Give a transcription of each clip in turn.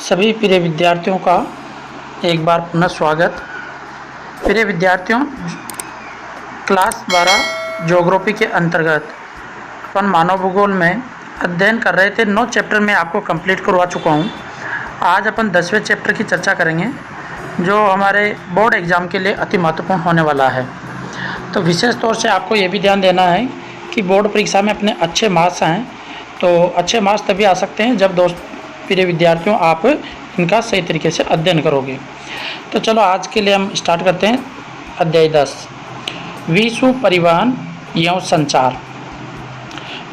सभी प्रिय विद्यार्थियों का एक बार पुनः स्वागत। प्रिय विद्यार्थियों, क्लास 12 ज्योग्राफी के अंतर्गत अपन मानव भूगोल में अध्ययन कर रहे थे। 9 चैप्टर में आपको कंप्लीट करवा चुका हूँ। आज अपन 10वें चैप्टर की चर्चा करेंगे जो हमारे बोर्ड एग्ज़ाम के लिए अति महत्वपूर्ण होने वाला है। तो विशेष तौर से आपको ये भी ध्यान देना है कि बोर्ड परीक्षा में अपने अच्छे मार्क्स आएँ। तो अच्छे मार्क्स तभी आ सकते हैं जब प्रिय विद्यार्थियों आप इनका सही तरीके से अध्ययन करोगे। तो चलो आज के लिए हम स्टार्ट करते हैं। अध्याय 10 विश्व परिवहन एवं संचार।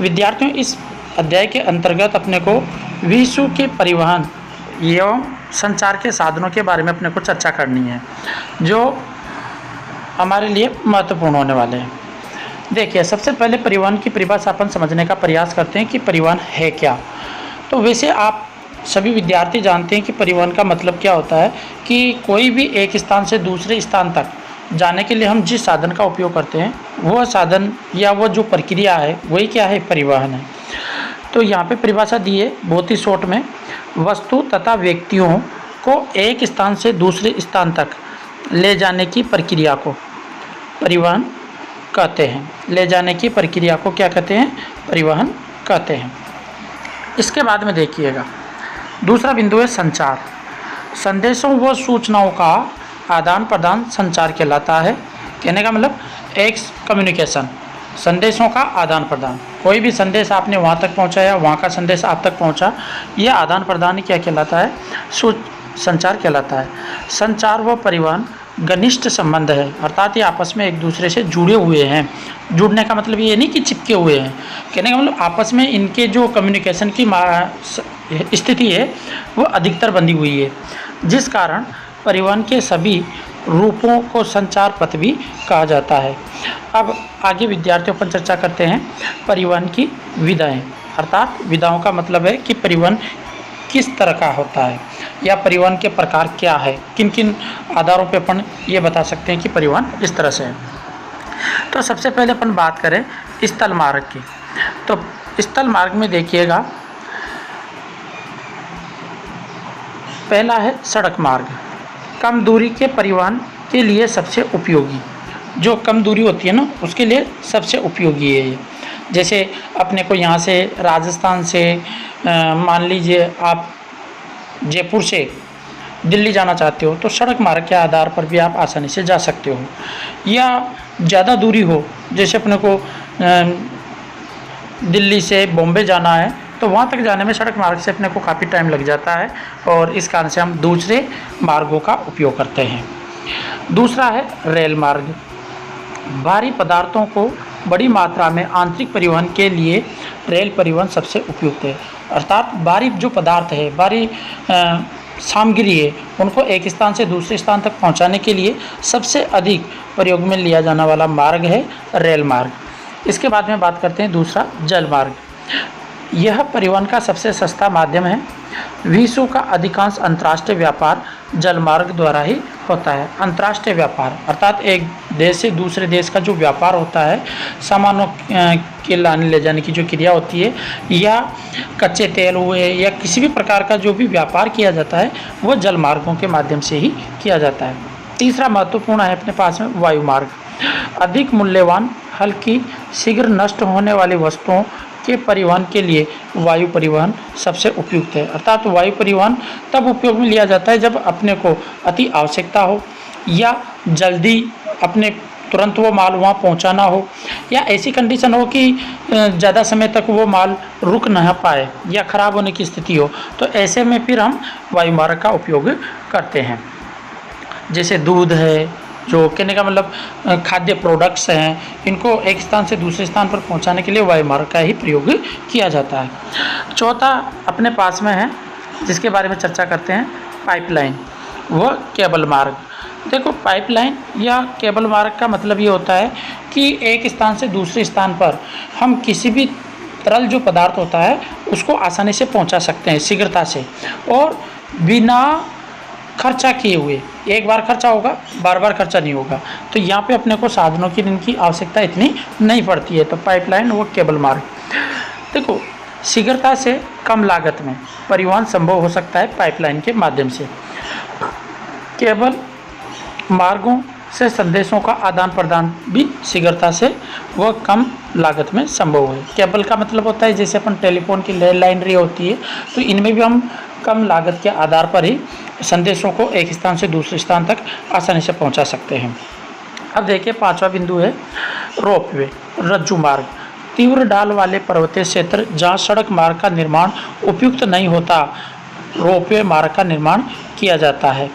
विद्यार्थियों, इस अध्याय के अंतर्गत अपने को विश्व के परिवहन एवं संचार के साधनों के बारे में अपने को चर्चा करनी है जो हमारे लिए महत्वपूर्ण होने वाले हैं। देखिए, सबसे पहले परिवहन की परिभाषा अपन समझने का प्रयास करते हैं कि परिवहन है क्या। तो वैसे आप सभी विद्यार्थी जानते हैं कि परिवहन का मतलब क्या होता है कि कोई भी एक स्थान से दूसरे स्थान तक जाने के लिए हम जिस साधन का उपयोग करते हैं वह साधन या वह जो प्रक्रिया है वही क्या है, परिवहन है। तो यहाँ पे परिभाषा दी है बहुत ही शॉर्ट में, वस्तु तथा व्यक्तियों को एक स्थान से दूसरे स्थान तक ले जाने की प्रक्रिया को परिवहन कहते हैं। ले जाने की प्रक्रिया को क्या कहते हैं, परिवहन कहते हैं। इसके बाद में देखिएगा, दूसरा बिंदु है संचार। संदेशों व सूचनाओं का आदान प्रदान संचार कहलाता है। कहने का मतलब एक्स कम्युनिकेशन, संदेशों का आदान प्रदान। कोई भी संदेश आपने वहाँ तक पहुँचाया, वहाँ का संदेश आप तक पहुँचा, यह आदान प्रदान क्या कहलाता है, संचार कहलाता है। संचार व परिवहन घनिष्ठ संबंध है, अर्थात ये आपस में एक दूसरे से जुड़े हुए हैं। जुड़ने का मतलब ये नहीं कि चिपके हुए हैं। कहने का मतलब आपस में इनके जो कम्युनिकेशन की स्थिति है वो अधिकतर बंधी हुई है, जिस कारण परिवहन के सभी रूपों को संचार पथ भी कहा जाता है। अब आगे विद्यार्थियों पर चर्चा करते हैं परिवहन की विधाएं, अर्थात विधाओं का मतलब है कि परिवहन किस तरह का होता है या परिवहन के प्रकार क्या है, किन किन आधारों पर अपन ये बता सकते हैं कि परिवहन इस तरह से है। तो सबसे पहले अपन बात करें स्थल मार्ग की। तो स्थल मार्ग में देखिएगा, पहला है सड़क मार्ग, कम दूरी के परिवहन के लिए सबसे उपयोगी। जो कम दूरी होती है ना उसके लिए सबसे उपयोगी है ये। जैसे अपने को यहाँ से राजस्थान से मान लीजिए आप जयपुर से दिल्ली जाना चाहते हो तो सड़क मार्ग के आधार पर भी आप आसानी से जा सकते हो। या ज़्यादा दूरी हो, जैसे अपने को दिल्ली से बॉम्बे जाना है तो वहाँ तक जाने में सड़क मार्ग से अपने को काफ़ी टाइम लग जाता है और इस कारण से हम दूसरे मार्गों का उपयोग करते हैं। दूसरा है रेल मार्ग। भारी पदार्थों को बड़ी मात्रा में आंतरिक परिवहन के लिए रेल परिवहन सबसे उपयुक्त है। अर्थात भारी जो पदार्थ है, भारी सामग्री है, उनको एक स्थान से दूसरे स्थान तक पहुंचाने के लिए सबसे अधिक प्रयोग में लिया जाने वाला मार्ग है रेल मार्ग। इसके बाद में बात करते हैं दूसरा जल मार्ग। यह परिवहन का सबसे सस्ता माध्यम है। विश्व का अधिकांश अंतर्राष्ट्रीय व्यापार जल मार्ग द्वारा ही होता है। अंतर्राष्ट्रीय व्यापार अर्थात एक देश से दूसरे देश का जो व्यापार होता है, सामानों के लाने ले जाने की जो क्रिया होती है, या कच्चे तेल हुए या किसी भी प्रकार का जो भी व्यापार किया जाता है वो जल मार्गों के माध्यम से ही किया जाता है। तीसरा महत्वपूर्ण है अपने पास में वायु मार्ग। अधिक मूल्यवान, हल्की, शीघ्र नष्ट होने वाली वस्तुओं के परिवहन के लिए वायु परिवहन सबसे उपयुक्त है। अर्थात वायु परिवहन तब उपयोग में लिया जाता है जब अपने को अति आवश्यकता हो या जल्दी अपने तुरंत वो माल वहाँ पहुँचाना हो, या ऐसी कंडीशन हो कि ज़्यादा समय तक वो माल रुक न पाए या ख़राब होने की स्थिति हो, तो ऐसे में फिर हम वायु मार्ग का उपयोग करते हैं। जैसे दूध है, जो कहने का मतलब खाद्य प्रोडक्ट्स हैं, इनको एक स्थान से दूसरे स्थान पर पहुंचाने के लिए वायु मार्ग का ही प्रयोग किया जाता है। चौथा अपने पास में है जिसके बारे में चर्चा करते हैं, पाइपलाइन व केबल मार्ग। देखो, पाइपलाइन या केबल मार्ग का मतलब ये होता है कि एक स्थान से दूसरे स्थान पर हम किसी भी तरल जो पदार्थ होता है उसको आसानी से पहुँचा सकते हैं शीघ्रता से और बिना खर्चा किए हुए। एक बार खर्चा होगा, बार बार खर्चा नहीं होगा। तो यहाँ पे अपने को साधनों की इनकी आवश्यकता इतनी नहीं पड़ती है। तो पाइपलाइन वो केबल मार्ग। देखो, शीघ्रता से कम लागत में परिवहन संभव हो सकता है पाइपलाइन के माध्यम से। केबल मार्गों से संदेशों का आदान प्रदान भी शीघ्रता से व कम लागत में संभव है। केबल का मतलब होता है जैसे अपन टेलीफोन की लैंडलाइन होती है, तो इनमें भी हम कम लागत के आधार पर ही संदेशों को एक स्थान से दूसरे स्थान तक आसानी से पहुंचा सकते हैं। अब देखिए 5वां बिंदु है रोपवे, रज्जू मार्ग। तीव्र ढाल वाले पर्वतीय क्षेत्र जहां सड़क मार्ग का निर्माण उपयुक्त नहीं होता, रोपवे मार्ग का निर्माण किया जाता है,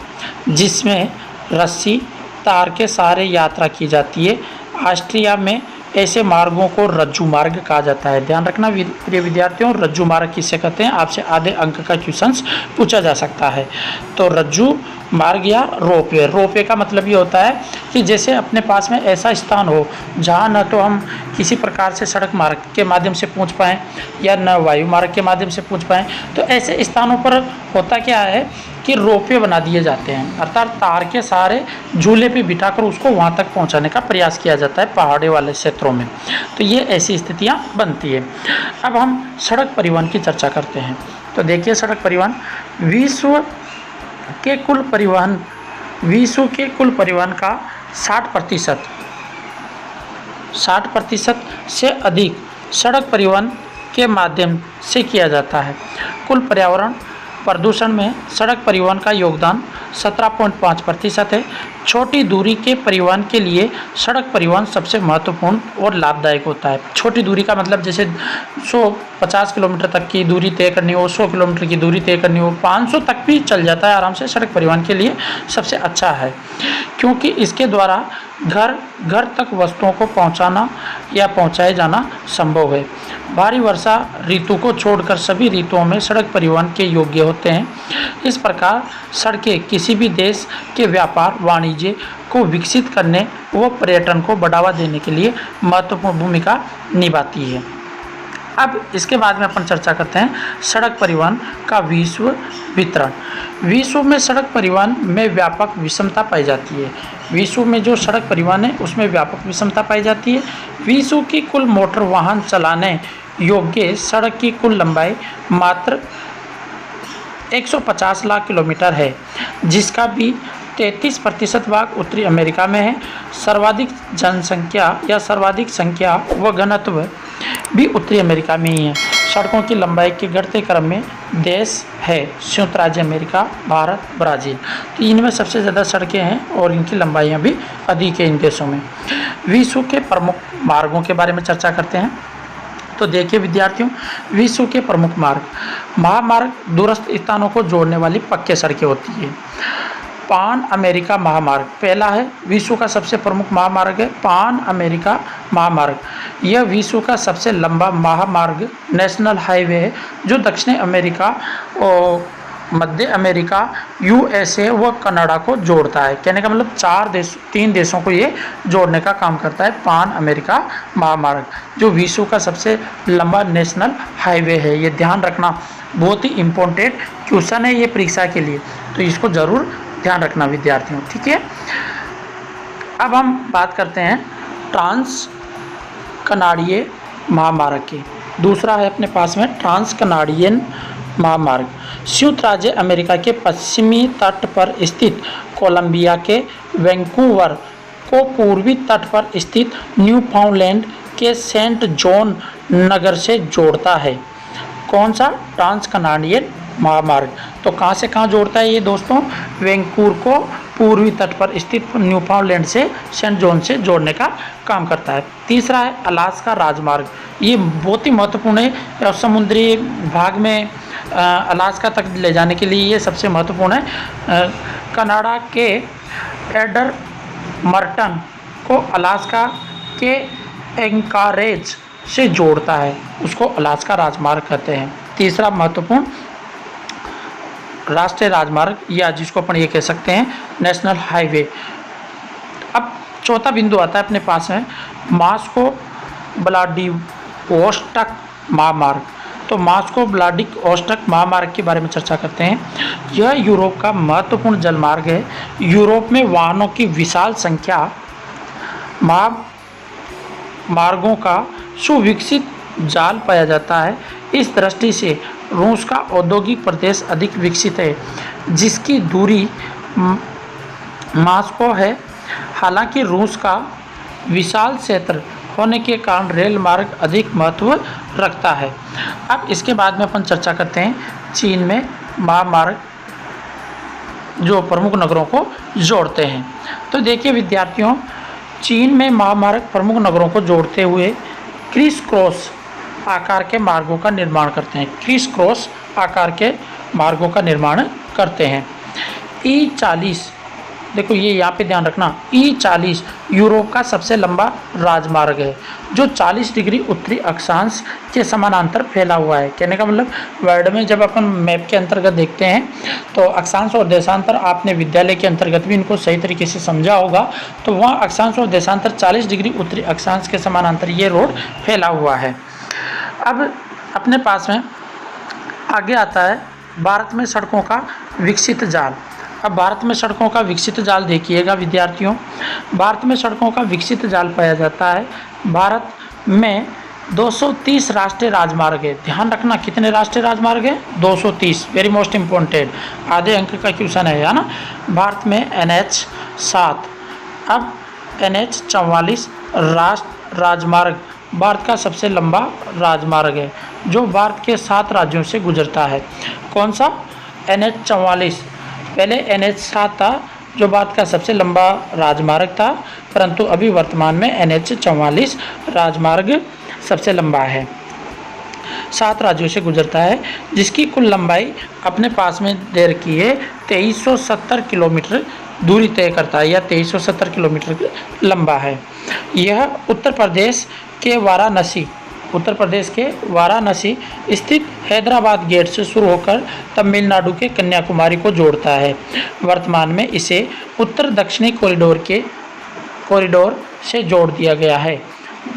जिसमें रस्सी तार के सहारे यात्रा की जाती है। ऑस्ट्रिया में ऐसे मार्गों को रज्जू मार्ग कहा जाता है। ध्यान रखना प्रिय विद्यार्थियों, रज्जू मार्ग किसे कहते हैं, आपसे आधे अंक का क्वेश्चंस पूछा जा सकता है। तो रज्जू मार्ग या रोपवे, रोपवे का मतलब ये होता है कि जैसे अपने पास में ऐसा स्थान हो जहाँ न तो हम किसी प्रकार से सड़क मार्ग के माध्यम से पहुँच पाएँ या न वायु मार्ग के माध्यम से पहुँच पाएँ, तो ऐसे स्थानों पर होता क्या है कि रोपवे बना दिए जाते हैं, अर्थात तार के सहारे झूले पे बिठाकर उसको वहाँ तक पहुँचाने का प्रयास किया जाता है पहाड़ी वाले क्षेत्रों में। तो ये ऐसी स्थितियाँ बनती है। अब हम सड़क परिवहन की चर्चा करते हैं। तो देखिए सड़क परिवहन विश्व के कुल परिवहन का 60% से अधिक सड़क परिवहन के माध्यम से किया जाता है। कुल पर्यावरण प्रदूषण में सड़क परिवहन का योगदान 17.5% है। छोटी दूरी के परिवहन के लिए सड़क परिवहन सबसे महत्वपूर्ण और लाभदायक होता है। छोटी दूरी का मतलब जैसे 150 किलोमीटर तक की दूरी तय करनी हो, 100 किलोमीटर की दूरी तय करनी हो, 500 तक भी चल जाता है आराम से। सड़क परिवहन के लिए सबसे अच्छा है, क्योंकि इसके द्वारा घर घर तक वस्तुओं को पहुंचाना या पहुंचाए जाना संभव है। भारी वर्षा ऋतु को छोड़कर सभी ऋतुओं में सड़क परिवहन के योग्य होते हैं। इस प्रकार सड़कें किसी भी देश के व्यापार वाणिज्य को विकसित करने व पर्यटन को बढ़ावा देने के लिए महत्वपूर्ण भूमिका निभाती है। अब इसके बाद में अपन चर्चा करते हैं सड़क परिवहन का विश्व वितरण। विश्व में सड़क परिवहन में व्यापक विषमता पाई जाती है। विश्व में जो सड़क परिवहन है उसमें व्यापक विषमता पाई जाती है। विश्व की कुल मोटर वाहन चलाने योग्य सड़क की कुल लंबाई मात्र 150 लाख किलोमीटर है, जिसका भी 33% भाग उत्तरी अमेरिका में है। सर्वाधिक जनसंख्या या सर्वाधिक संख्या व घनत्व भी उत्तरी अमेरिका में ही है। सड़कों की लंबाई के घटते क्रम में देश है संयुक्त राज्य अमेरिका, भारत, ब्राज़ील। तो इनमें सबसे ज़्यादा सड़कें हैं और इनकी लंबाइयाँ भी अधिक है इन देशों में। विश्व के प्रमुख मार्गों के बारे में चर्चा करते हैं। तो देखिए विद्यार्थियों, विश्व के प्रमुख मार्ग, महामार्ग दूरस्थ स्थानों को जोड़ने वाली पक्के सड़कें होती है। पान अमेरिका महामार्ग पहला है, विश्व का सबसे प्रमुख महामार्ग है पान अमेरिका महामार्ग। यह विश्व का सबसे लंबा महामार्ग नेशनल हाईवे है, जो दक्षिण अमेरिका और मध्य अमेरिका, यूएसए व कनाडा को जोड़ता है। कहने का मतलब 3 देशों को ये जोड़ने का काम करता है पान अमेरिका महामार्ग, जो विश्व का सबसे लंबा नेशनल हाईवे है। ये ध्यान रखना, बहुत ही इम्पोर्टेंट क्वेश्चन है ये परीक्षा के लिए, तो इसको ज़रूर ध्यान रखना विद्यार्थियों, ठीक है। अब हम बात करते हैं ट्रांस कनाडियन महामार्ग की। दूसरा है अपने पास में ट्रांस कनाडियन महामार्ग। संयुक्त राज्य अमेरिका के पश्चिमी तट पर स्थित कोलंबिया के वैंकूवर को पूर्वी तट पर स्थित न्यूफाउंडलैंड के सेंट जॉन नगर से जोड़ता है। कौन सा? ट्रांस कनाडियन महामार्ग। तो कहाँ से कहाँ जोड़ता है ये दोस्तों? वैंकूवर को पूर्वी तट पर स्थित न्यूफाउंडलैंड से सेंट जॉन से जोड़ने का काम करता है। तीसरा है अलास्का राजमार्ग। ये बहुत ही महत्वपूर्ण है और समुद्री भाग में अलास्का तक ले जाने के लिए ये सबसे महत्वपूर्ण है। कनाडा के एडरमर्टन को अलास्का के एंकारेज से जोड़ता है, उसको अलास्का राजमार्ग कहते हैं। तीसरा महत्वपूर्ण राष्ट्रीय राजमार्ग या जिसको अपन ये कह सकते हैं नेशनल हाईवे। अब चौथा बिंदु आता है अपने पास है मॉस्को व्लादिवोस्टोक महामार्ग। तो मॉस्को व्लादिवोस्टोक महामार्ग के बारे में चर्चा करते हैं। यह यूरोप का महत्वपूर्ण जलमार्ग है। यूरोप में वाहनों की विशाल संख्या, मार्गों का सुविकसित जाल पाया जाता है। इस दृष्टि से रूस का औद्योगिक प्रदेश अधिक विकसित है, जिसकी दूरी मॉस्को है। हालांकि रूस का विशाल क्षेत्र होने के कारण रेल मार्ग अधिक महत्व रखता है। अब इसके बाद में अपन चर्चा करते हैं चीन में महामार्ग जो प्रमुख नगरों को जोड़ते हैं। तो देखिए विद्यार्थियों, चीन में महामार्ग प्रमुख नगरों को जोड़ते हुए क्रिस क्रॉस आकार के मार्गों का निर्माण करते हैं। क्रिस क्रॉस आकार के मार्गों का निर्माण करते हैं। E40, देखो ये यहाँ पे ध्यान रखना, E40 यूरोप का सबसे लंबा राजमार्ग है, जो 40 डिग्री उत्तरी अक्षांश के समानांतर फैला हुआ है। कहने का मतलब वर्ल्ड में जब अपन मैप के अंतर्गत देखते हैं तो अक्षांश और देशांतर, आपने विद्यालय के अंतर्गत भी इनको सही तरीके से समझा होगा, तो वहाँ अक्षांश और देशांतर 40 डिग्री उत्तरी अक्षांश के समानांतर ये रोड फैला हुआ है। अब अपने पास में आगे आता है भारत में सड़कों का विकसित जाल। अब भारत में सड़कों का विकसित जाल देखिएगा विद्यार्थियों, भारत में सड़कों का विकसित जाल पाया जाता है। भारत में 230 राष्ट्रीय राजमार्ग है। ध्यान रखना कितने राष्ट्रीय राजमार्ग है, 230, वेरी मोस्ट इम्पोर्टेंट, आधे अंक का क्वेश्चन है ना। भारत में NH 7, अब NH 44 राष्ट्रीय राजमार्ग भारत का सबसे लंबा राजमार्ग है, जो भारत के 7 राज्यों से गुजरता है। कौन सा, NH 44, पहले NH 7 था जो भारत का सबसे लंबा राजमार्ग था, परंतु अभी वर्तमान में NH 44 राजमार्ग सबसे लंबा है, 7 राज्यों से गुजरता है, जिसकी कुल लंबाई अपने पास में दे रखी है 2370 किलोमीटर दूरी तय करता है, या 2370 किलोमीटर लंबा है। यह उत्तर प्रदेश के वाराणसी स्थित हैदराबाद गेट से शुरू होकर तमिलनाडु के कन्याकुमारी को जोड़ता है। वर्तमान में इसे उत्तर दक्षिणी कॉरिडोर से जोड़ दिया गया है,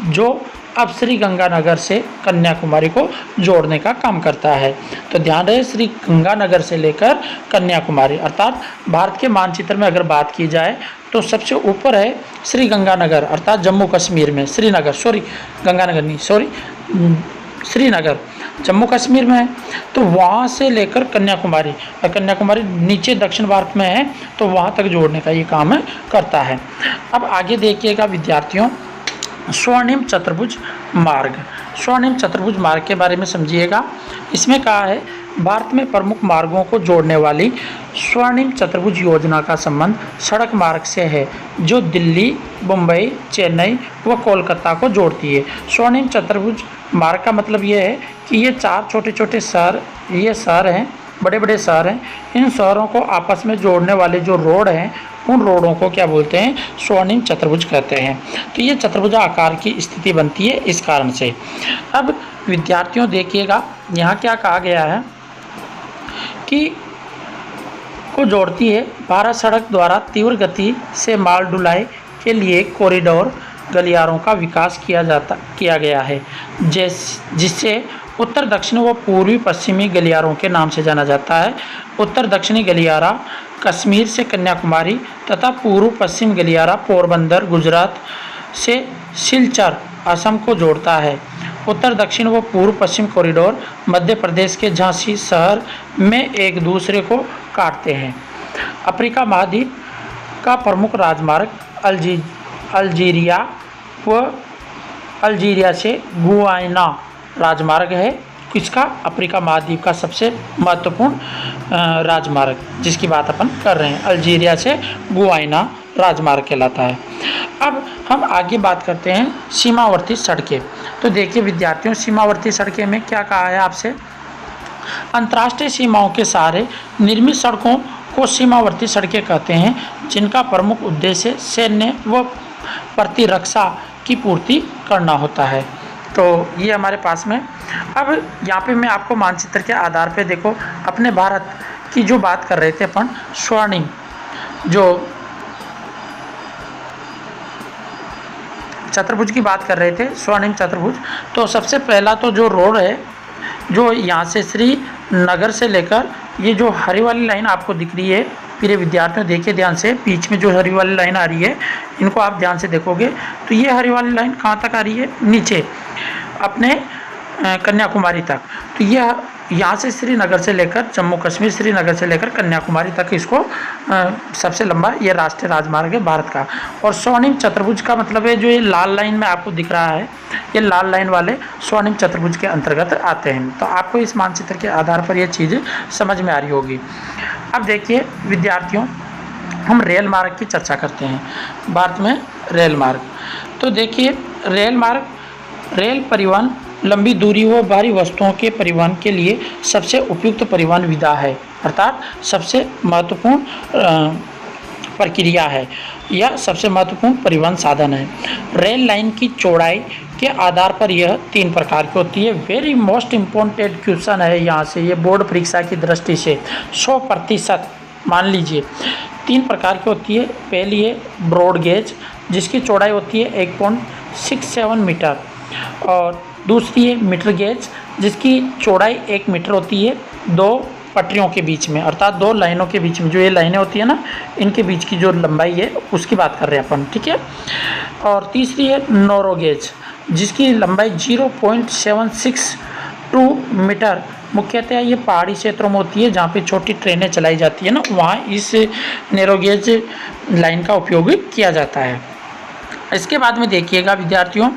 जो अब श्री गंगानगर से कन्याकुमारी को जोड़ने का काम करता है। तो ध्यान रहे, श्री गंगानगर से लेकर कन्याकुमारी, अर्थात भारत के मानचित्र में अगर बात की जाए तो सबसे ऊपर है श्री गंगानगर, अर्थात जम्मू कश्मीर में, श्रीनगर जम्मू कश्मीर में है। तो वहाँ से लेकर कन्याकुमारी, और कन्याकुमारी नीचे दक्षिण भारत में है, तो वहाँ तक जोड़ने का ये काम करता है। अब आगे देखिएगा विद्यार्थियों, स्वर्णिम चतुर्भुज मार्ग के बारे में समझिएगा। इसमें कहा है भारत में प्रमुख मार्गों को जोड़ने वाली स्वर्णिम चतुर्भुज योजना का संबंध सड़क मार्ग से है, जो दिल्ली, मुंबई, चेन्नई व कोलकाता को जोड़ती है। स्वर्णिम चतुर्भुज मार्ग का मतलब ये है कि ये 4 छोटे छोटे शहर, ये शहर हैं, बड़े बड़े शहर हैं, इन शहरों को आपस में जोड़ने वाले जो रोड हैं, उन रोडों को क्या बोलते हैं, स्वर्णिम चतुर्भुज कहते हैं। तो ये चतुर्भुज आकार की स्थिति बनती है इस कारण से। अब विद्यार्थियों देखिएगा, यहाँ क्या कहा गया है कि को जोड़ती है। भारत सड़क द्वारा तीव्र गति से माल ढुलाई के लिए कॉरिडोर गलियारों का विकास किया गया है, जिससे उत्तर दक्षिणी व पूर्वी पश्चिमी गलियारों के नाम से जाना जाता है। उत्तर दक्षिणी गलियारा कश्मीर से कन्याकुमारी तथा पूर्व पश्चिम गलियारा पोरबंदर गुजरात से सिलचर असम को जोड़ता है। उत्तर दक्षिण व पूर्व पश्चिम कॉरिडोर मध्य प्रदेश के झांसी शहर में एक दूसरे को काटते हैं। अफ्रीका महाद्वीप का प्रमुख राजमार्ग अल्जीरिया से गुयाना राजमार्ग है। किसका, अफ्रीका महाद्वीप का सबसे महत्वपूर्ण राजमार्ग जिसकी बात अपन कर रहे हैं, अल्जीरिया से गुयाना राजमार्ग कहलाता है। अब हम आगे बात करते हैं सीमावर्ती सड़कें। तो देखिए विद्यार्थियों, सीमावर्ती सड़कें में क्या कहा है आपसे, अंतर्राष्ट्रीय सीमाओं के सहारे निर्मित सड़कों को सीमावर्ती सड़कें कहते हैं, जिनका प्रमुख उद्देश्य सैन्य व प्रतिरक्षा की पूर्ति करना होता है। तो ये हमारे पास में, अब यहाँ पे मैं आपको मानचित्र के आधार पे देखो, अपने भारत की जो बात कर रहे थे अपन, स्वर्णिम जो चतुर्भुज की बात कर रहे थे, स्वर्णिम चतुर्भुज। तो सबसे पहला तो जो रोड है, जो यहाँ से श्रीनगर से लेकर, ये जो हरी वाली लाइन आपको दिख रही है, प्रिय विद्यार्थियों देखिए ध्यान से, बीच में जो हरी वाली लाइन आ रही है, इनको आप ध्यान से देखोगे तो ये हरी वाली लाइन कहाँ तक आ रही है, नीचे अपने कन्याकुमारी तक। तो यह यहाँ से श्रीनगर से लेकर जम्मू कश्मीर, श्रीनगर से लेकर कन्याकुमारी तक इसको सबसे लंबा ये राष्ट्रीय राजमार्ग है भारत का। और स्वर्णिम चतुर्भुज का मतलब है जो ये लाल लाइन में आपको दिख रहा है, ये लाल लाइन वाले स्वर्णिम चतुर्भुज के अंतर्गत आते हैं। तो आपको इस मानचित्र के आधार पर ये चीज़ समझ में आ रही होगी। अब देखिए विद्यार्थियों, हम रेल मार्ग की चर्चा करते हैं। भारत में रेल मार्ग, तो देखिए रेल मार्ग, रेल परिवहन लंबी दूरी व भारी वस्तुओं के परिवहन के लिए सबसे उपयुक्त परिवहन विधा है, अर्थात सबसे महत्वपूर्ण प्रक्रिया है या सबसे महत्वपूर्ण परिवहन साधन है। रेल लाइन की चौड़ाई के आधार पर यह 3 प्रकार की होती है। वेरी मोस्ट इम्पोर्टेंट क्वेश्चन है यहाँ से, ये बोर्ड परीक्षा की दृष्टि से 100% मान लीजिए 3 प्रकार की होती है। पहली है ब्रॉड गेज, जिसकी चौड़ाई होती है 1.67 मीटर, और दूसरी है मीटर गेज, जिसकी चौड़ाई 1 मीटर होती है 2 पटरियों के बीच में, अर्थात 2 लाइनों के बीच में, जो ये लाइनें होती है ना, इनके बीच की जो लंबाई है उसकी बात कर रहे हैं अपन, ठीक है। और तीसरी है नैरो गेज, जिसकी लंबाई 0.762 मीटर, मुख्यतः ये पहाड़ी क्षेत्रों में होती है जहाँ पे छोटी ट्रेनें चलाई जाती है ना, वहाँ इस नैरो गेज लाइन का उपयोग किया जाता है। इसके बाद में देखिएगा विद्यार्थियों,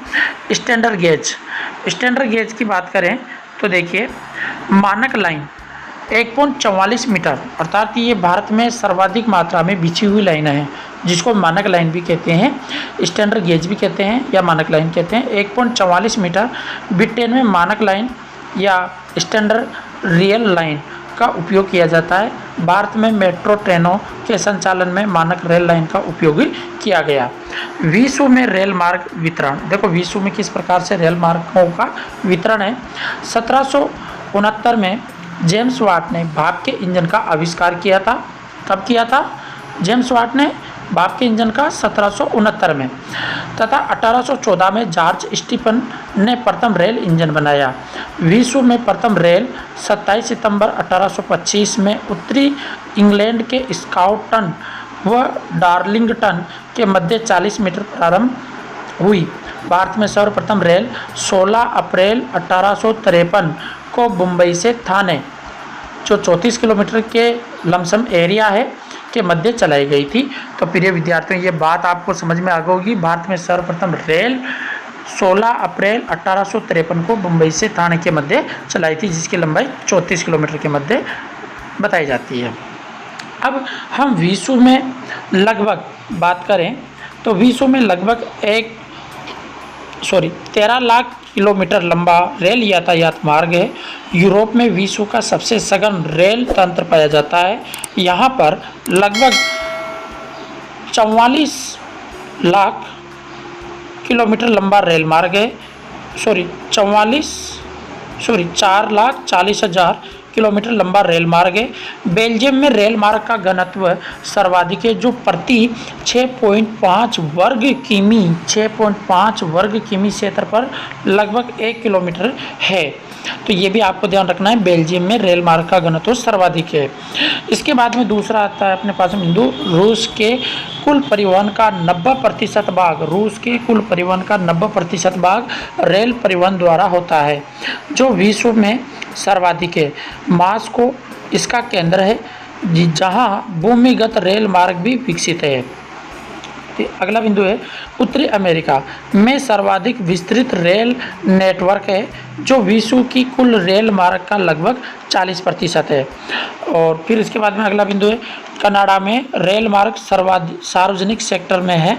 स्टैंडर्ड गेज। स्टैंडर्ड गेज की बात करें तो देखिए मानक लाइन 1.44 मीटर, अर्थात ये भारत में सर्वाधिक मात्रा में बिछी हुई लाइन है, जिसको मानक लाइन भी कहते हैं, स्टैंडर्ड गेज भी कहते हैं या मानक लाइन कहते हैं। 1.44 मीटर ब्रिटेन में मानक लाइन या स्टैंडर्ड रेल लाइन का उपयोग किया जाता है। भारत में मेट्रो ट्रेनों के संचालन में मानक रेल लाइन का उपयोग किया गया। विश्व में रेल मार्ग वितरण, देखो विश्व में किस प्रकार से रेल मार्गों का वितरण है। 1769 में जेम्स वाट ने भाप के इंजन का आविष्कार किया था। कब किया था जेम्स वाट ने भाप के इंजन का? 1769 में। तथा 1814 में जॉर्ज स्टीफन ने प्रथम रेल इंजन बनाया। विश्व में प्रथम रेल 27 सितंबर 1825 में उत्तरी इंग्लैंड के स्काउटन व डार्लिंगटन के मध्य 40 मीटर प्रारंभ हुई। भारत में सर्वप्रथम रेल 16 अप्रैल 1853 को मुंबई से थाने, जो 34 किलोमीटर के लमसम एरिया है, के मध्य चलाई गई थी। तो प्रिय विद्यार्थियों, ये बात आपको समझ में आ गई होगी। भारत में सर्वप्रथम रेल 16 अप्रैल 1853 को मुंबई से थाने के मध्य चलाई थी, जिसकी लंबाई 34 किलोमीटर के मध्य बताई जाती है। अब हम विश्व में लगभग बात करें तो विश्व में लगभग 13 लाख किलोमीटर लंबा रेल यातायात मार्ग है। यूरोप में विश्व का सबसे सघन रेल तंत्र पाया जाता है। यहाँ पर लगभग 44 लाख किलोमीटर लंबा रेल मार्ग है। 4,40,000 किलोमीटर लंबा रेल मार्ग है। बेल्जियम में रेल मार्ग का घनत्व सर्वाधिक है, जो प्रति 6.5 वर्ग किमी क्षेत्र पर लगभग 1 किलोमीटर है। तो ये भी आपको ध्यान रखना है, बेल्जियम में रेल मार्ग का घनत्व सर्वाधिक है। इसके बाद में दूसरा आता है अपने पास में बिंदु, रूस के कुल परिवहन का 90% भाग, रूस के कुल परिवहन का 90% भाग रेल परिवहन द्वारा होता है, जो विश्व में सर्वाधिक है। मॉस्को इसका केंद्र है, जहाँ भूमिगत रेल मार्ग भी विकसित है। अगला बिंदु है उत्तरी अमेरिका में सर्वाधिक विस्तृत रेल नेटवर्क है, जो विश्व की कुल रेल मार्ग का लगभग 40% है। और फिर इसके बाद में अगला बिंदु है कनाडा में रेल मार्ग सार्वजनिक सेक्टर में है,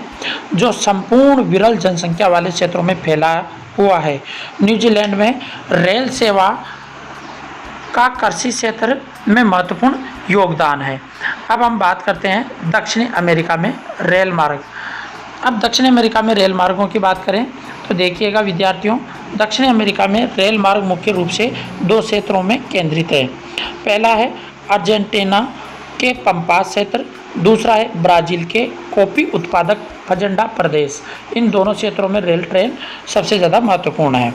जो संपूर्ण विरल जनसंख्या वाले क्षेत्रों में फैला हुआ है। न्यूजीलैंड में रेल सेवा का कृषि क्षेत्र में महत्वपूर्ण योगदान है। अब हम बात करते हैं दक्षिणी अमेरिका में रेल मार्ग। अब दक्षिण अमेरिका में रेल मार्गों की बात करें तो देखिएगा विद्यार्थियों, दक्षिण अमेरिका में रेल मार्ग मुख्य रूप से 2 क्षेत्रों में केंद्रित है। पहला है अर्जेंटीना के पंपास क्षेत्र, दूसरा है ब्राज़ील के कॉफ़ी उत्पादक फजंडा प्रदेश। इन दोनों क्षेत्रों में रेल ट्रेन सबसे ज़्यादा महत्वपूर्ण है।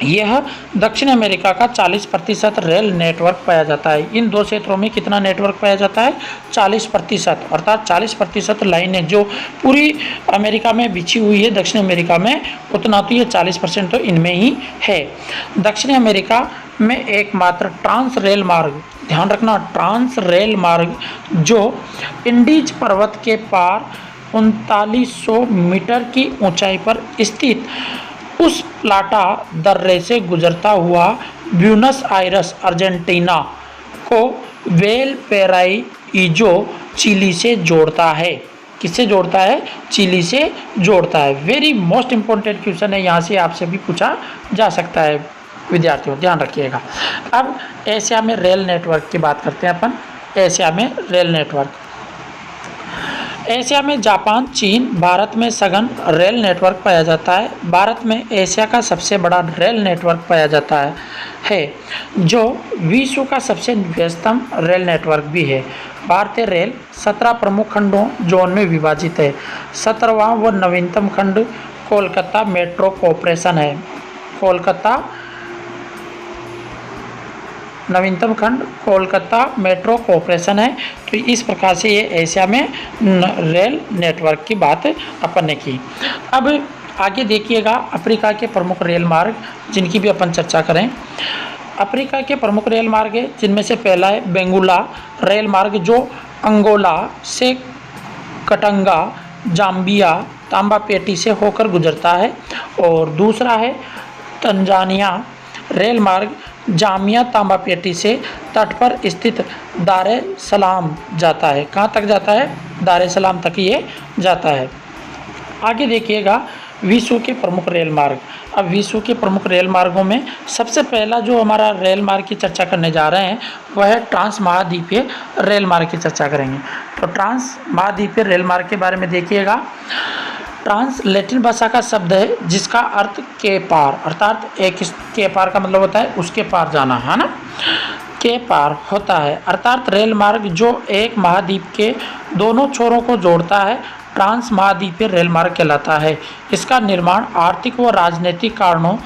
यह दक्षिण अमेरिका का 40% रेल नेटवर्क पाया जाता है। इन दो क्षेत्रों में कितना नेटवर्क पाया जाता है? 40%, अर्थात 40% लाइनें जो पूरी अमेरिका में बिछी हुई है, दक्षिण अमेरिका में, उतना तो ये 40% तो इनमें ही है। दक्षिण अमेरिका में एकमात्र ट्रांस रेल मार्ग, ध्यान रखना, ट्रांस रेल मार्ग जो इंडीज पर्वत के पार 3900 मीटर की ऊंचाई पर स्थित उस प्लाटा दर्रे से गुजरता हुआ ब्यूनस आयरस अर्जेंटीना को वेलपेराइजो चिली से जोड़ता है। किससे जोड़ता है? चिली से जोड़ता है। वेरी मोस्ट इंपॉर्टेंट क्वेश्चन है, यहाँ से आपसे भी पूछा जा सकता है विद्यार्थियों, ध्यान रखिएगा। अब एशिया में रेल नेटवर्क की बात करते हैं अपन। एशिया में रेल नेटवर्क, एशिया में जापान, चीन, भारत में सघन रेल नेटवर्क पाया जाता है। भारत में एशिया का सबसे बड़ा रेल नेटवर्क पाया जाता है जो विश्व का सबसे व्यस्तम रेल नेटवर्क भी है। भारतीय रेल 17 प्रमुख खंडों जोन में विभाजित है। 17वां व नवीनतम खंड कोलकाता मेट्रो कॉरपोरेशन है। कोलकाता नवीनतम खंड कोलकाता मेट्रो कॉरपोरेशन है। तो इस प्रकार से ये एशिया में रेल नेटवर्क की बात अपन ने की। अब आगे देखिएगा अफ्रीका के प्रमुख रेल मार्ग जिनकी भी अपन चर्चा करें। अफ्रीका के प्रमुख रेल मार्ग है जिनमें से पहला है बेंगुला रेल मार्ग जो अंगोला से कटंगा, जाम्बिया, तांबापेटी से होकर गुजरता है। और दूसरा है तंजानिया रेल मार्ग जामिया तांबापेटी से तट पर स्थित दारे सलाम जाता है। कहाँ तक जाता है? दारे सलाम तक ये जाता है। आगे देखिएगा विश्व के प्रमुख रेल मार्ग। अब विश्व के प्रमुख रेल मार्गों में सबसे पहला जो हमारा रेल मार्ग की चर्चा करने जा रहे हैं वह है ट्रांस महाद्वीपीय रेल मार्ग की चर्चा करेंगे। तो ट्रांस महाद्वीपीय रेल मार्ग के बारे में देखिएगा। ट्रांस लैटिन भाषा का शब्द है जिसका अर्थ के पार, अर्थात एक के पार का मतलब होता है उसके पार जाना, है ना, के पार होता है। अर्थात रेल मार्ग जो एक महाद्वीप के दोनों छोरों को जोड़ता है ट्रांस महाद्वीपीय रेल मार्ग कहलाता है। इसका निर्माण आर्थिक व राजनीतिक कारणों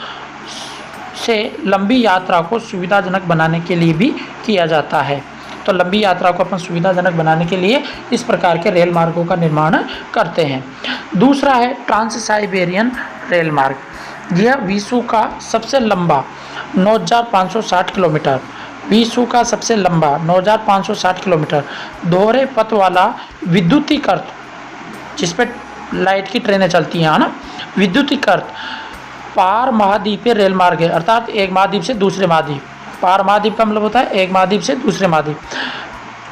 से लंबी यात्रा को सुविधाजनक बनाने के लिए भी किया जाता है। तो लंबी यात्रा को अपन सुविधाजनक बनाने के लिए इस प्रकार के रेल मार्गों का निर्माण करते हैं। दूसरा है ट्रांस साइबेरियन रेल मार्ग। यह विश्व का सबसे लंबा 9,560 किलोमीटर, विश्व का सबसे लंबा 9,560 किलोमीटर दोहरे पथ वाला विद्युतीकृत, जिस पे लाइट की ट्रेनें चलती हैं, है ना, विद्युतीकृत पार महाद्वीपीय रेल मार्ग है। अर्थात एक महाद्वीप से दूसरे महाद्वीप, पार महाद्वीप का मतलब होता है एक महाद्वीप से दूसरे महाद्वीप,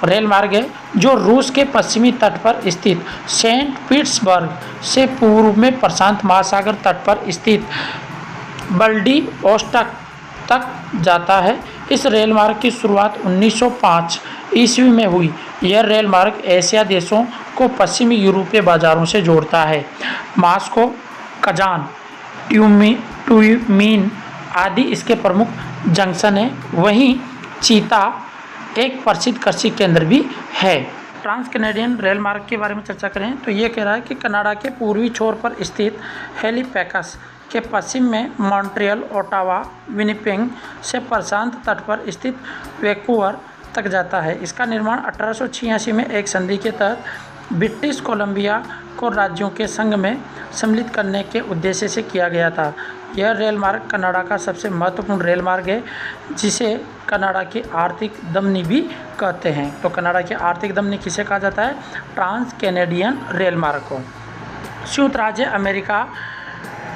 रेल मार्ग है जो रूस के पश्चिमी तट पर स्थित सेंट पीटर्सबर्ग से पूर्व में प्रशांत महासागर तट पर स्थित व्लादिवोस्टोक तक जाता है। इस रेल मार्ग की शुरुआत 1905 ईस्वी में हुई। यह रेल मार्ग एशिया देशों को पश्चिमी यूरोपीय बाजारों से जोड़ता है। मॉस्को, कजान, ट्यूमीन आदि इसके प्रमुख जंक्शन है। वहीं चीता एक प्रसिद्ध कृषि केंद्र भी है। ट्रांस कैनेडियन रेल मार्ग के बारे में चर्चा करें तो ये कह रहा है कि कनाडा के पूर्वी छोर पर स्थित हैलिफैक्स के पश्चिम में मॉन्ट्रियल, ओटावा, विनिपेग से प्रशांत तट पर स्थित वैंकूवर तक जाता है। इसका निर्माण 1886 में एक संधि के तहत ब्रिटिश कोलंबिया को राज्यों के संघ में सम्मिलित करने के उद्देश्य से किया गया था। यह रेल मार्ग कनाडा का सबसे महत्वपूर्ण रेल मार्ग है जिसे कनाडा की आर्थिक धमनी भी कहते हैं। तो कनाडा की आर्थिक धमनी किसे कहा जाता है? ट्रांस कैनेडियन रेल मार्ग को। संयुक्त राज्य अमेरिका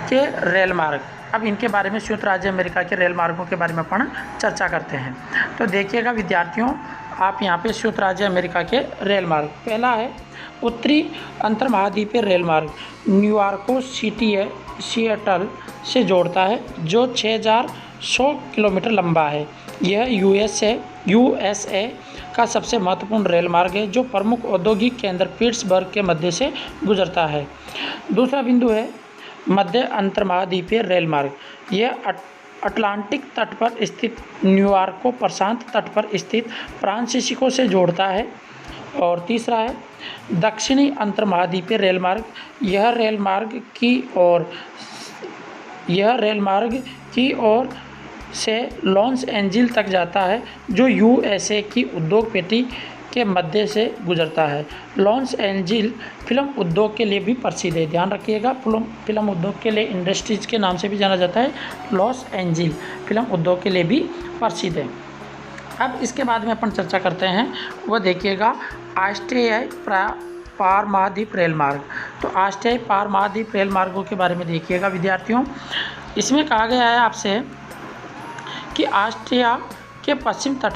के रेल मार्ग, अब इनके बारे में संयुक्त राज्य अमेरिका के रेल मार्गों के बारे में अपन चर्चा करते हैं। तो देखिएगा विद्यार्थियों, आप यहाँ पे संयुक्त राज्य अमेरिका के रेल मार्ग, पहला है उत्तरी अंतर महाद्वीपीय रेल मार्ग, न्यूयॉर्क को सिएटल से जोड़ता है जो 6,100 किलोमीटर लंबा है। यह यूएसए का सबसे महत्वपूर्ण रेल मार्ग है जो प्रमुख औद्योगिक केंद्र पिट्सबर्ग के मध्य से गुजरता है। दूसरा बिंदु है मध्य अंतर महाद्वीपीय रेल मार्ग। यह अटलांटिक तट पर स्थित न्यूयॉर्क को प्रशांत तट पर स्थित फ्रांसिस्को से जोड़ता है। और तीसरा है दक्षिणी अंतर महाद्वीपीय रेल मार्ग। यह रेल मार्ग की ओर यह रेल मार्ग की ओर से लॉस एंजिल्स तक जाता है, जो यूएसए की उद्योग पेटी के मध्य से गुजरता है। लॉस एंजिल्स फिल्म उद्योग के लिए भी प्रसिद्ध है। ध्यान रखिएगा, फिल्म उद्योग के लिए इंडस्ट्रीज के नाम से भी जाना जाता है। लॉस एंजिल्स फिल्म उद्योग के लिए भी प्रसिद्ध है। अब इसके बाद में अपन चर्चा करते हैं, वह देखिएगा ऑस्ट्रेलियाई पार महाद्वीप रेल मार्ग। तो ऑस्ट्रेलियाई पार महाद्वीप रेल मार्गों के बारे में देखिएगा विद्यार्थियों। इसमें कहा गया है आपसे कि ऑस्ट्रेलिया के पश्चिम तट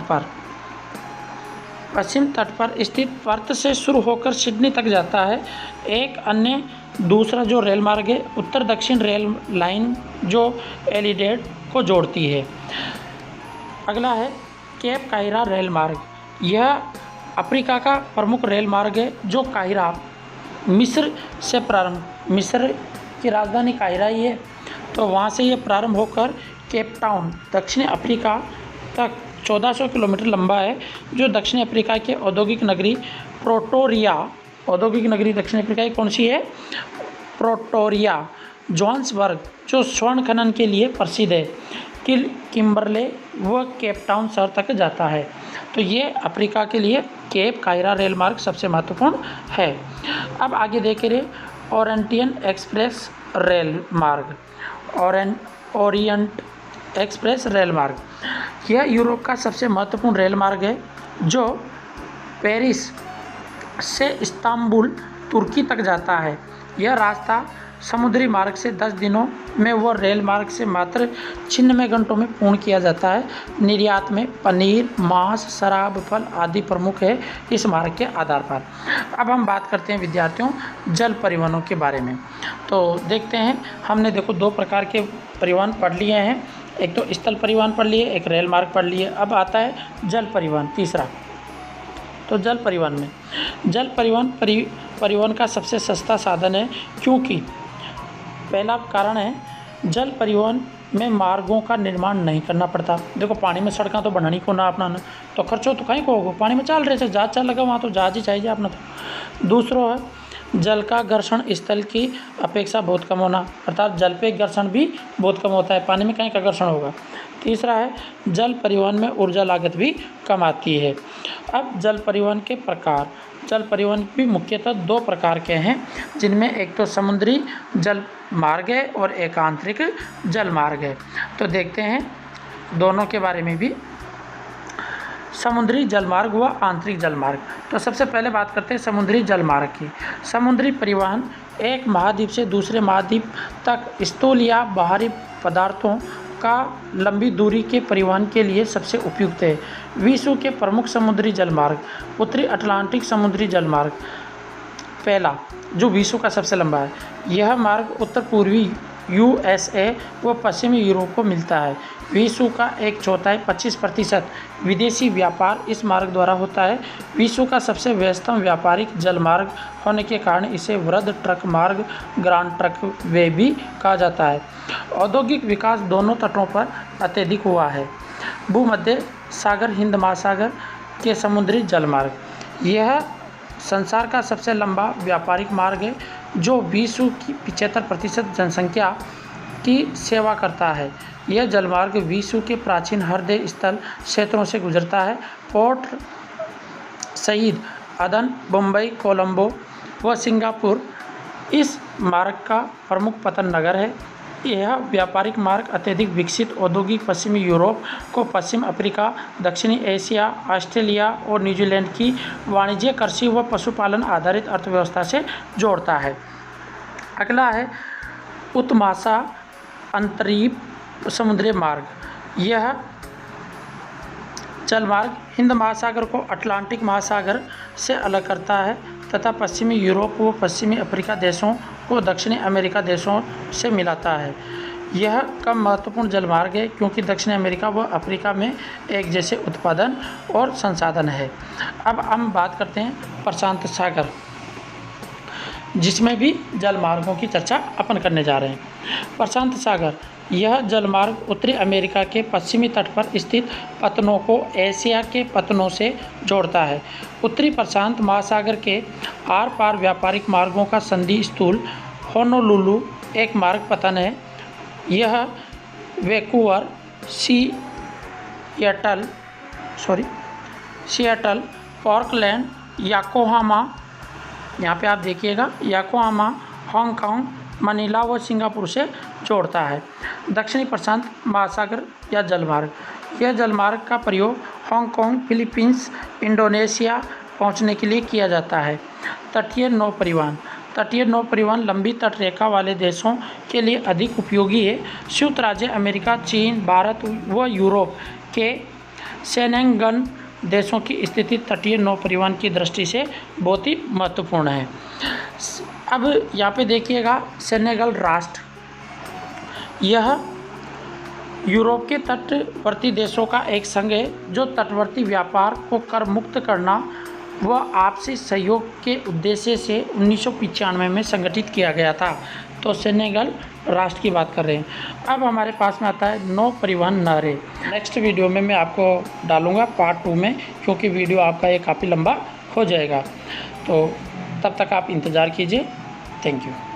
पर स्थित पर्थ से शुरू होकर सिडनी तक जाता है। एक अन्य दूसरा जो रेल मार्ग है, उत्तर दक्षिण रेल लाइन, जो एडिलेड को जोड़ती है। अगला है केप काहिरा रेल मार्ग। यह अफ्रीका का प्रमुख रेल मार्ग है, जो काहिरा मिस्र की राजधानी काहिरा ही है, तो वहाँ से ये प्रारंभ होकर केप टाउन दक्षिण अफ्रीका तक 1400 किलोमीटर लंबा है, जो दक्षिण अफ्रीका के औद्योगिक नगरी दक्षिण अफ्रीका की कौन सी है? प्रोटोरिया, जोहान्सबर्ग, जो स्वर्ण खनन के लिए प्रसिद्ध है, किम्बरले व केप टाउन शहर तक जाता है। तो ये अफ्रीका के लिए केप काहिरा रेल मार्ग सबसे महत्वपूर्ण है। अब आगे देखें ओरिएंट एक्सप्रेस रेल मार्ग। ओरिएंट एक्सप्रेस रेल मार्ग, यह यूरोप का सबसे महत्वपूर्ण रेल मार्ग है, जो पेरिस से इस्तांबुल तुर्की तक जाता है। यह रास्ता समुद्री मार्ग से 10 दिनों में व रेल मार्ग से मात्र 96 घंटों में पूर्ण किया जाता है। निर्यात में पनीर, मांस, शराब, फल आदि प्रमुख है इस मार्ग के आधार पर। अब हम बात करते हैं विद्यार्थियों जल परिवहनों के बारे में। तो देखते हैं, हमने देखो 2 प्रकार के परिवहन पढ़ लिए हैं, एक तो स्थल परिवहन पढ़ लिए, एक रेल मार्ग पढ़ लिए। अब आता है जल परिवहन, तीसरा। तो जल परिवहन परिवहन का सबसे सस्ता साधन है, क्योंकि पहला कारण है जल परिवहन में मार्गों का निर्माण नहीं करना पड़ता। देखो पानी में सड़कें तो बनानी को ना अपना, तो खर्चो तो कहीं को होगा, पानी में चल रहे थे, जहाज चल लगा वहाँ तो जहाज ही चाहिए अपना। तो दूसरा है जल का घर्षण स्थल की अपेक्षा बहुत कम होना, अर्थात जल पे घर्षण भी बहुत कम होता है, पानी में कहीं का घर्षण होगा। तीसरा है जल परिवहन में ऊर्जा लागत भी कम आती है। अब जल परिवहन के प्रकार, जल परिवहन भी मुख्यतः 2 प्रकार के हैं, जिनमें एक तो समुद्री जल मार्ग है और एक आंतरिक जल मार्ग है। तो देखते हैं दोनों के बारे में भी, समुद्री जलमार्ग व आंतरिक जलमार्ग। तो सबसे पहले बात करते हैं समुद्री जलमार्ग की। समुद्री परिवहन एक महाद्वीप से दूसरे महाद्वीप तक स्थूल या बाहरी पदार्थों का लंबी दूरी के परिवहन के लिए सबसे उपयुक्त है। विश्व के प्रमुख समुद्री जलमार्ग, उत्तरी अटलांटिक समुद्री जलमार्ग पहला, जो विश्व का सबसे लंबा है। यह मार्ग उत्तर पूर्वी यूएसए व पश्चिमी यूरोप को मिलता है। विश्व का 1/4 25% विदेशी व्यापार इस मार्ग द्वारा होता है। विश्व का सबसे व्यस्तम व्यापारिक जलमार्ग होने के कारण इसे वृहद ट्रक मार्ग, ग्रांड ट्रक वे भी कहा जाता है। औद्योगिक विकास दोनों तटों पर अत्यधिक हुआ है। भूमध्य सागर, हिंद महासागर के समुद्री जलमार्ग, यह संसार का सबसे लंबा व्यापारिक मार्ग है, जो विश्व की 75% जनसंख्या की सेवा करता है। यह जलमार्ग विश्व के प्राचीन हृदय स्थल क्षेत्रों से गुजरता है। पोर्ट सईद, अदन, मुंबई, कोलंबो व सिंगापुर इस मार्ग का प्रमुख पतन नगर है। यह व्यापारिक मार्ग अत्यधिक विकसित औद्योगिक पश्चिमी यूरोप को पश्चिम अफ्रीका, दक्षिणी एशिया, ऑस्ट्रेलिया और न्यूजीलैंड की वाणिज्य, कृषि व पशुपालन आधारित अर्थव्यवस्था से जोड़ता है। अगला है उत्तमाशा अंतरीप समुद्री मार्ग। यह जलमार्ग हिंद महासागर को अटलांटिक महासागर से अलग करता है तथा पश्चिमी यूरोप व पश्चिमी अफ्रीका देशों को दक्षिणी अमेरिका देशों से मिलाता है। यह कम महत्वपूर्ण जलमार्ग है, क्योंकि दक्षिण अमेरिका व अफ्रीका में एक जैसे उत्पादन और संसाधन है। अब हम बात करते हैं प्रशांत सागर, जिसमें भी जलमार्गों की चर्चा अपन करने जा रहे हैं। प्रशांत सागर, यह जलमार्ग उत्तरी अमेरिका के पश्चिमी तट पर स्थित पतनों को एशिया के पतनों से जोड़ता है। उत्तरी प्रशांत महासागर के आर पार व्यापारिक मार्गों का संधि स्थूल होनोलुलु एक मार्ग पतन है। यह वैंकूवर, सिएटल, पोर्टलैंड, योकोहामा, यहाँ पे आप देखिएगा योकोहामा, हांगकांग, मनीला व सिंगापुर से जोड़ता है। दक्षिणी प्रशांत महासागर या जलमार्ग, यह जलमार्ग का प्रयोग हांगकांग, फिलीपींस, इंडोनेशिया पहुंचने के लिए किया जाता है। तटीय नौ परिवहन, तटीय नौ परिवहन लंबी तटरेखा वाले देशों के लिए अधिक उपयोगी है। संयुक्त राज्य अमेरिका, चीन, भारत व यूरोप के शेंगेन देशों की स्थिति तटीय नौ परिवहन की दृष्टि से बहुत ही महत्वपूर्ण है। अब यहाँ पे देखिएगा सेनेगल राष्ट्र, यह यूरोप के तटवर्ती देशों का एक संघ है जो तटवर्ती व्यापार को कर मुक्त करना व आपसी सहयोग के उद्देश्य से 1995 में संगठित किया गया था। तो सेनेगल राष्ट्र की बात कर रहे हैं। अब हमारे पास में आता है नौ परिवहन नहरें। नेक्स्ट वीडियो में मैं आपको डालूँगा पार्ट 2 में, क्योंकि वीडियो आपका ये काफ़ी लंबा हो जाएगा। तो तब तक आप इंतज़ार कीजिए। Thank you.